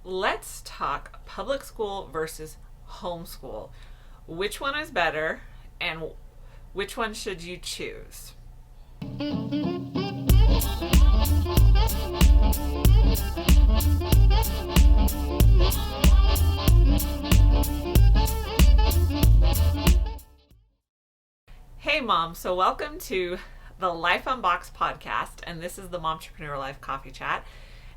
let's talk public school versus homeschool. Which one is better and which one should you choose? Hey mom, so welcome to the Life Unboxed podcast, and this is the Momtrepreneur Life Coffee Chat.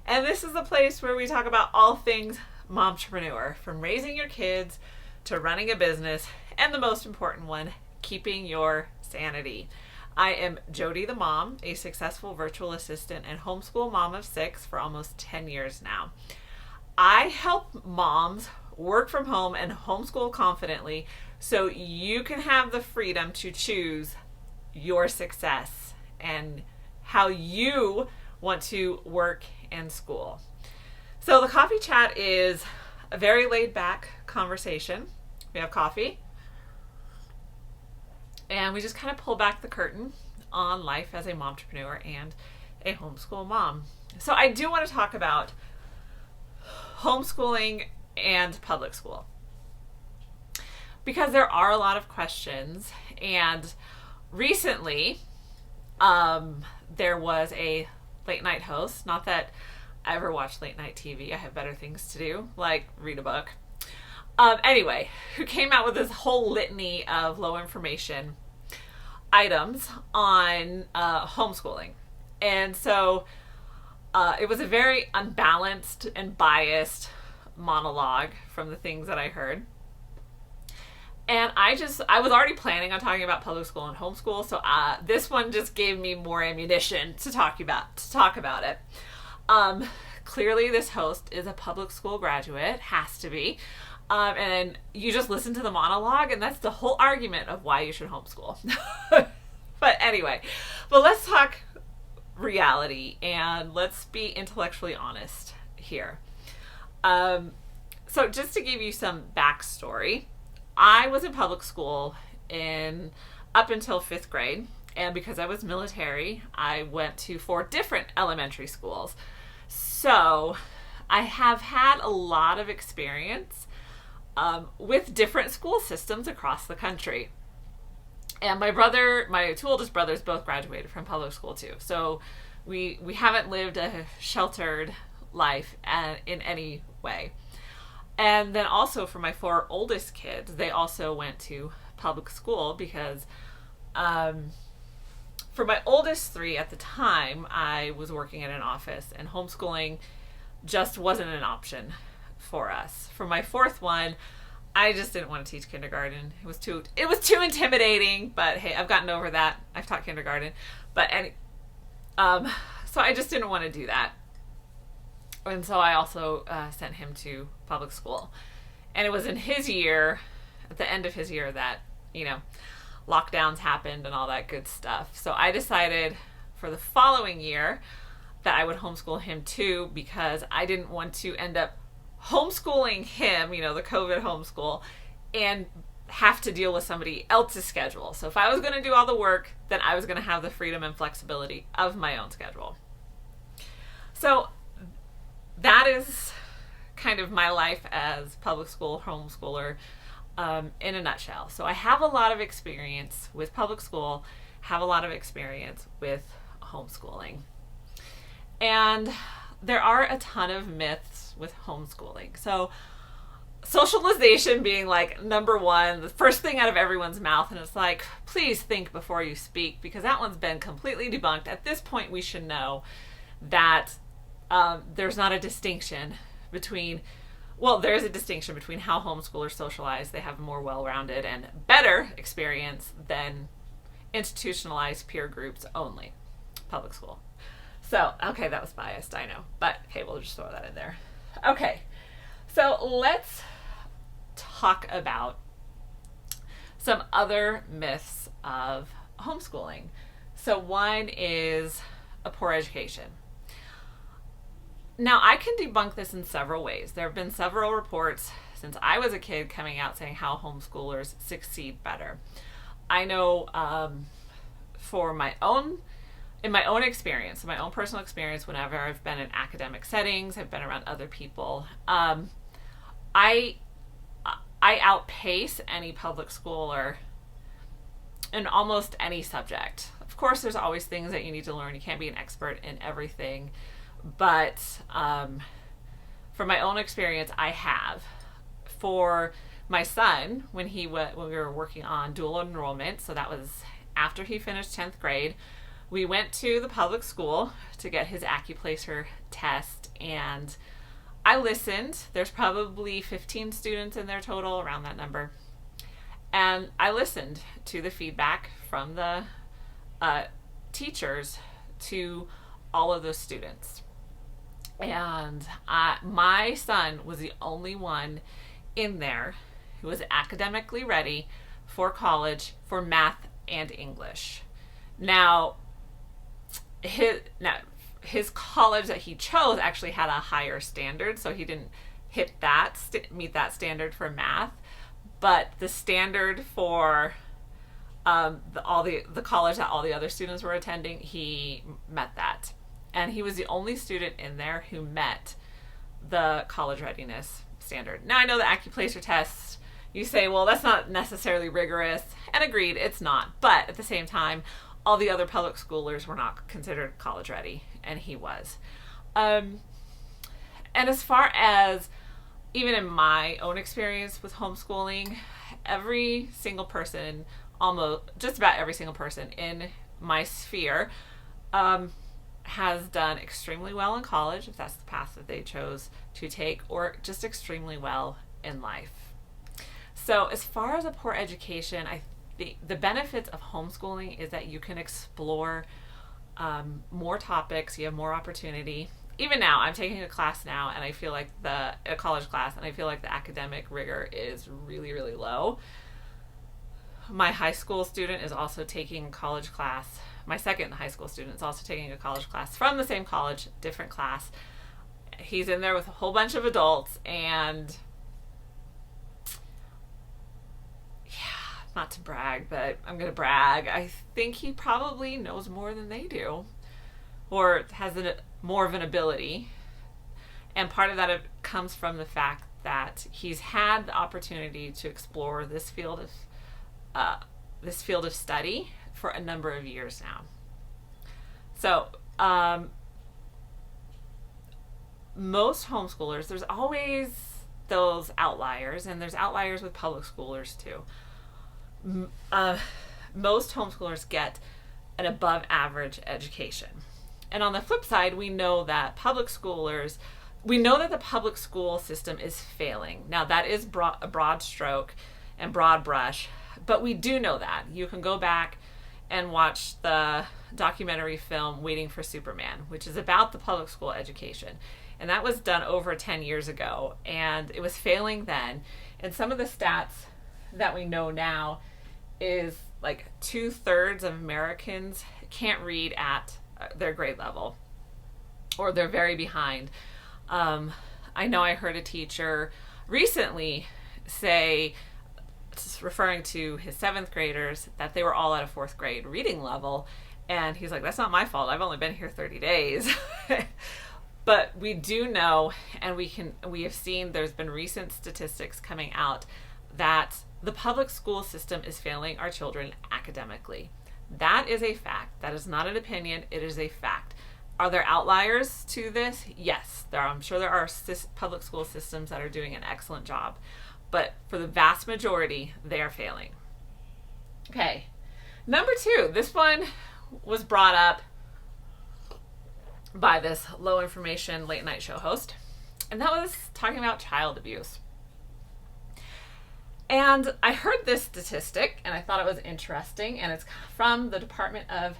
And this is the place where we talk about all things momtrepreneur, from raising your kids to running a business, and the most important one, keeping your sanity. I am Jodie the mom, a successful virtual assistant and homeschool mom of 6 for almost 10 years now. I help moms work from home and homeschool confidently so you can have the freedom to choose your success and how you want to work and school. So the coffee chat is a very laid back conversation. We have coffee and we just kind of pull back the curtain on life as a momtrepreneur and a homeschool mom. So I do want to talk about homeschooling and public school because there are a lot of questions, and recently there was a late night host, not that I ever watch late night TV, I have better things to do, like read a book, anyway, who came out with this whole litany of low information items on homeschooling. And so it was a very unbalanced and biased monologue from the things that I heard. And I was already planning on talking about public school and homeschool, so this one just gave me more ammunition to talk about it. Clearly, this host is a public school graduate, has to be, and you just listen to the monologue, and that's the whole argument of why you should homeschool. But anyway, let's talk reality and let's be intellectually honest here. So just to give you some backstory. I was in public school up until 5th grade, and because I was military, I went to 4 different elementary schools. So I have had a lot of experience with different school systems across the country. And my 2 oldest brothers both graduated from public school too. So we haven't lived a sheltered life in any way. And then also for my 4 oldest kids, they also went to public school because for my oldest 3 at the time, I was working in an office and homeschooling just wasn't an option for us. For my 4th one, I just didn't want to teach kindergarten. It was too intimidating, but hey, I've gotten over that. I've taught kindergarten. So I just didn't want to do that. And so I also sent him to public school. And it was in his year, at the end of his year, that, lockdowns happened and all that good stuff. So I decided for the following year that I would homeschool him too, because I didn't want to end up homeschooling him, the COVID homeschool, and have to deal with somebody else's schedule. So if I was going to do all the work, then I was going to have the freedom and flexibility of my own schedule. So that is kind of my life as public school homeschooler in a nutshell. So I have a lot of experience with public school, have a lot of experience with homeschooling. And there are a ton of myths with homeschooling. So socialization being like number 1, the first thing out of everyone's mouth, and it's like, please think before you speak, because that one's been completely debunked. At this point, we should know that there's not a distinction between, there is a distinction between how homeschoolers socialize. They have a more well-rounded and better experience than institutionalized peer groups only. Public school. So, okay, that was biased, I know. But, okay, we'll just throw that in there. Okay, so let's talk about some other myths of homeschooling. So one is a poor education. Now, I can debunk this in several ways. There have been several reports since I was a kid coming out saying how homeschoolers succeed better. I know for my own in my own experience, in my own personal experience, whenever I've been in academic settings, I've been around other people, I outpace any public schooler in almost any subject. Of course, there's always things that you need to learn. You can't be an expert in everything. But from my own experience, I have. For my son, when we were working on dual enrollment, so that was after he finished 10th grade, we went to the public school to get his Accuplacer test, and I listened. There's probably 15 students in there total, around that number. And I listened to the feedback from the teachers to all of those students. And my son was the only one in there who was academically ready for college for math and English. Now, his college that he chose actually had a higher standard, so he didn't meet that standard for math. But the standard for the college that all the other students were attending, he met that. And he was the only student in there who met the college readiness standard. Now, I know the Accuplacer test, you say, well, that's not necessarily rigorous. And agreed, it's not. But at the same time, all the other public schoolers were not considered college ready, and he was. And as far as even in my own experience with homeschooling, every single person, almost just about every single person in my sphere, has done extremely well in college, if that's the path that they chose to take, or just extremely well in life. So as far as a poor education, the benefits of homeschooling is that you can explore more topics, you have more opportunity. Even now, I'm taking a class now, and I feel like a college class, and I feel like the academic rigor is really, really low. My high school student is also taking a college class. My second high school student is also taking a college class from the same college, different class. He's in there with a whole bunch of adults, and yeah, not to brag, but I'm going to brag. I think he probably knows more than they do, or has more of an ability. And part of that comes from the fact that he's had the opportunity to explore this field of study for a number of years now. So most homeschoolers, there's always those outliers, and there's outliers with public schoolers too. Most homeschoolers get an above average education. And on the flip side, we know that the public school system is failing. Now, that is a broad stroke and broad brush, but we do know that. You can go back and watch the documentary film Waiting for Superman, which is about the public school education. And that was done over 10 years ago, and it was failing then. And some of the stats that we know now is like 2/3 of Americans can't read at their grade level, or they're very behind. I know I heard a teacher recently say, referring to his 7th graders, that they were all at a 4th grade reading level, and he's like, that's not my fault, I've only been here 30 days. But we do know, and we have seen, there's been recent statistics coming out that the public school system is failing our children academically. That is a fact. That is not an opinion. It is a fact. Are there outliers to this? Yes, there are. I'm sure there are public school systems that are doing an excellent job. But for the vast majority, they are failing. Okay. Number 2. This one was brought up by this low information late night show host. And that was talking about child abuse. And I heard this statistic, and I thought it was interesting, and it's from the Department of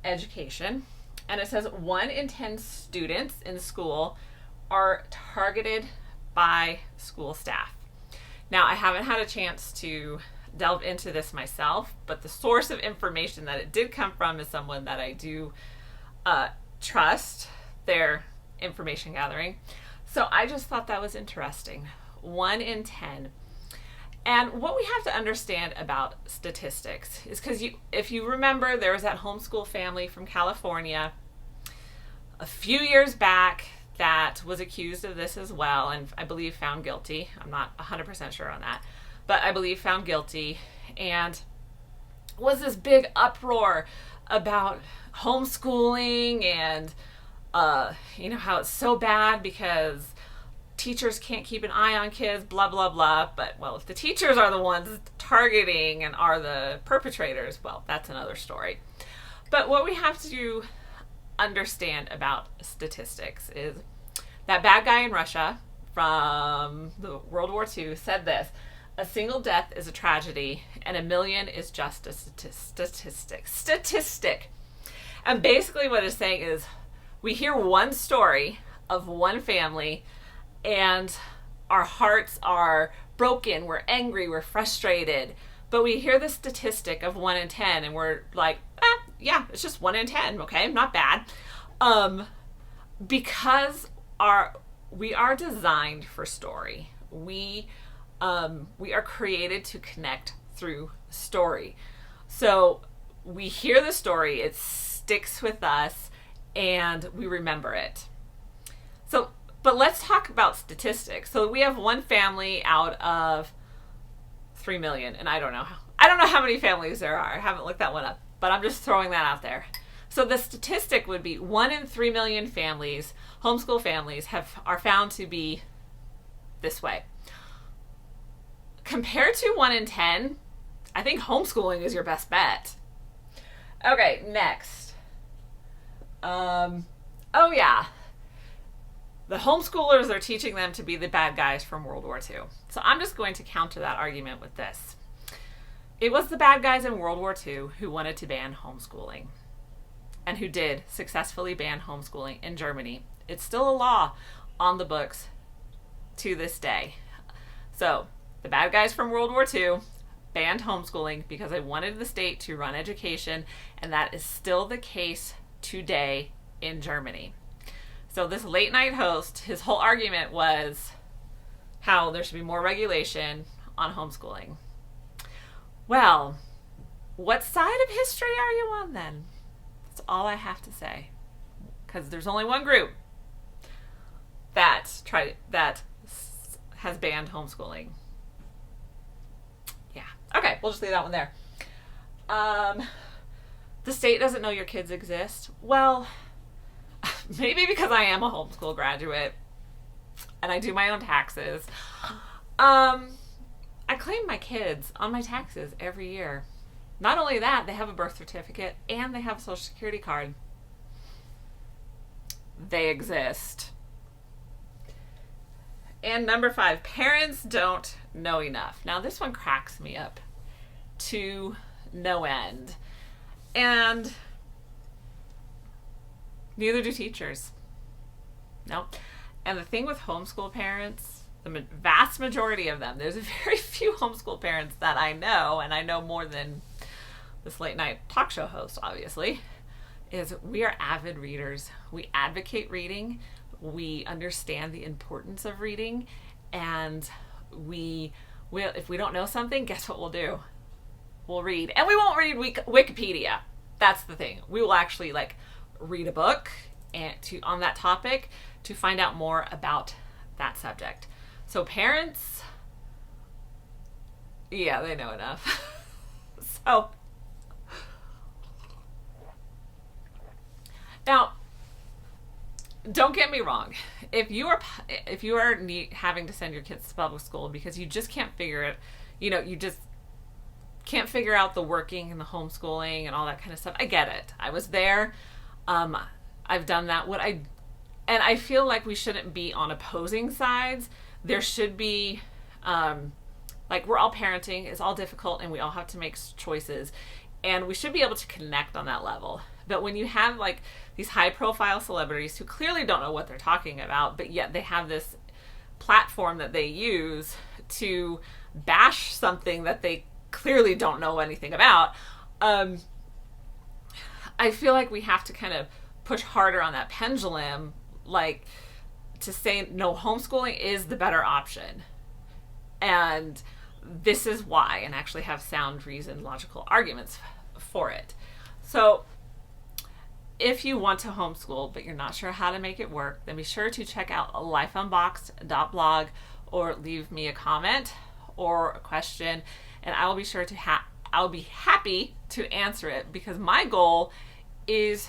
Education. And it says 1 in 10 students in school are targeted by school staff. Now, I haven't had a chance to delve into this myself, but the source of information that it did come from is someone that I do trust their information gathering. So I just thought that was interesting. 1 in 10. And what we have to understand about statistics is because if you remember, there was that homeschool family from California a few years back that was accused of this as well, and I believe found guilty. I'm not 100% sure on that, but I believe found guilty, and was this big uproar about homeschooling and how it's so bad because teachers can't keep an eye on kids, blah, blah, blah. But, well, if the teachers are the ones targeting and are the perpetrators, well, that's another story. But what we have to understand about statistics is that bad guy in Russia from the World War II said this: a single death is a tragedy and a million is just a statistic. And basically what it's saying is we hear one story of one family and our hearts are broken, we're angry, we're frustrated. But we hear the statistic of 1 in 10 and we're like, yeah, it's just 1 in 10, okay, not bad. Because we are designed for story. We are created to connect through story. So we hear the story, it sticks with us, and we remember it. But let's talk about statistics. So we have one family out of 3 million, and I don't know how many families there are. I haven't looked that one up, but I'm just throwing that out there. So the statistic would be 1 in 3 million families, homeschool families, are found to be this way. Compared to 1 in 10, I think homeschooling is your best bet. Okay, next. Oh yeah. The homeschoolers are teaching them to be the bad guys from World War II. So I'm just going to counter that argument with this. It was the bad guys in World War II who wanted to ban homeschooling and who did successfully ban homeschooling in Germany. It's still a law on the books to this day. So the bad guys from World War II banned homeschooling because they wanted the state to run education, and that is still the case today in Germany. So this late night host, his whole argument was how there should be more regulation on homeschooling. Well, what side of history are you on then? That's all I have to say. Because there's only one group that has banned homeschooling. Yeah. Okay, we'll just leave that one there. The state doesn't know your kids exist. Well, maybe because I am a homeschool graduate and I do my own taxes. I claim my kids on my taxes every year. Not only that, they have a birth certificate and they have a social security card. They exist. And number 5, parents don't know enough. Now this one cracks me up to no end. And neither do teachers. No. And the thing with homeschool parents, the vast majority of them, there's very few homeschool parents that I know, and I know more than this late night talk show host, obviously, is we are avid readers. We advocate reading. We understand the importance of reading. And if we don't know something, guess what we'll do? We'll read. And we won't read Wikipedia. That's the thing. We will actually read a book on that topic to find out more about that subject. So parents, yeah, they know enough. So now, don't get me wrong. If you are having to send your kids to public school because you just can't figure it, you just can't figure out the working and the homeschooling and all that kind of stuff. I get it. I was there. I've done that. And I feel like we shouldn't be on opposing sides. There should be, we're all parenting. It's all difficult and we all have to make choices. And we should be able to connect on that level. But when you have these high profile celebrities who clearly don't know what they're talking about, but yet they have this platform that they use to bash something that they clearly don't know anything about, I feel like we have to kind of push harder on that pendulum, to say no, homeschooling is the better option. And this is why, and actually have sound reason, logical arguments for it. So if you want to homeschool, but you're not sure how to make it work, then be sure to check out lifeunboxed.blog or leave me a comment or a question, and I will be sure to I'll be happy to answer it, because my goal is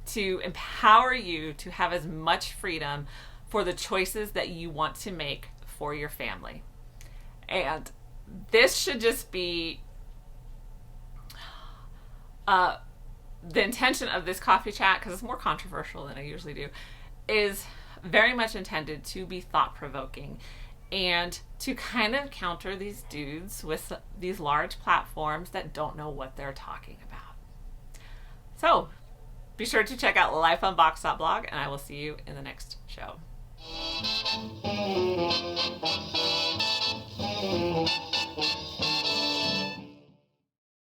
to empower you to have as much freedom for the choices that you want to make for your family. And this should just be the intention of this coffee chat, because it's more controversial than I usually do, is very much intended to be thought-provoking and to kind of counter these dudes with these large platforms that don't know what they're talking about. So be sure to check out lifeunboxed.blog, and I will see you in the next show.